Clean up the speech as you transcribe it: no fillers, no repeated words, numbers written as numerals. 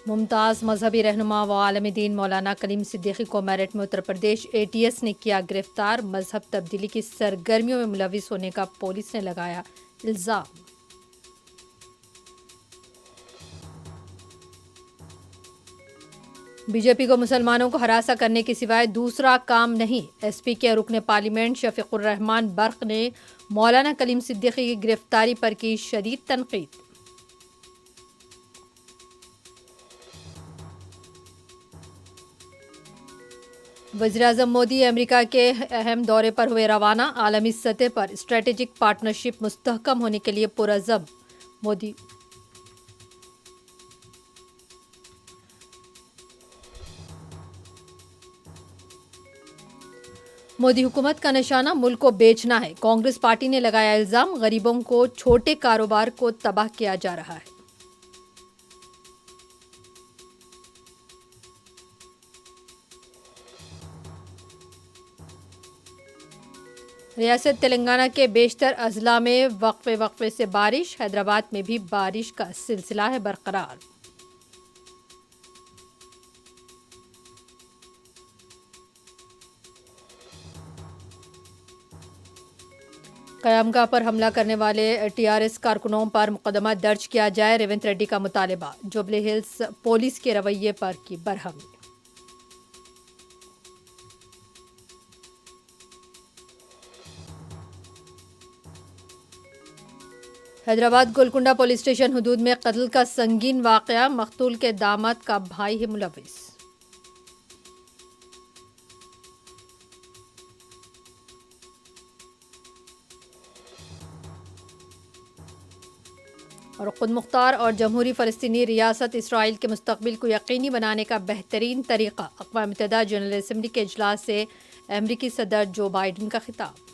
ممتاز مذہبی رہنما و عالم دین مولانا کلیم صدیقی کو میرٹھ میں اتر پردیش ATS نے کیا گرفتار، مذہب تبدیلی کی سرگرمیوں میں ملوث ہونے کا پولیس نے لگایا الزام۔ بی جے پی کو مسلمانوں کو ہراساں کرنے کے سوائے دوسرا کام نہیں، SP کے رکن پارلیمنٹ شفیق الرحمان برق نے مولانا کلیم صدیقی کی گرفتاری پر کی شدید تنقید۔ وزیراعظم مودی امریکہ کے اہم دورے پر ہوئے روانہ، عالمی سطح پر اسٹریٹجک پارٹنرشپ مستحکم ہونے کے لیے پرعزم۔ مودی حکومت کا نشانہ ملک کو بیچنا ہے، کانگریس پارٹی نے لگایا الزام، غریبوں کو چھوٹے کاروبار کو تباہ کیا جا رہا ہے۔ ریاست تلنگانہ کے بیشتر اضلاع میں وقفے سے بارش، حیدرآباد میں بھی بارش کا سلسلہ ہے برقرار۔ قیام گاہ پر حملہ کرنے والے TRS کارکنوں پر مقدمہ درج کیا جائے، ریونت ریڈی کا مطالبہ، جوبلی ہلز پولیس کے رویے پر کی برہمی۔ حیدرآباد گولکنڈہ پولیس اسٹیشن حدود میں قتل کا سنگین واقعہ، مقتول کے داماد کا بھائی ہے ملوث۔ اور خود مختار اور جمہوری فلسطینی ریاست اسرائیل کے مستقبل کو یقینی بنانے کا بہترین طریقہ، اقوام متحدہ جنرل اسمبلی کے اجلاس سے امریکی صدر جو بائیڈن کا خطاب۔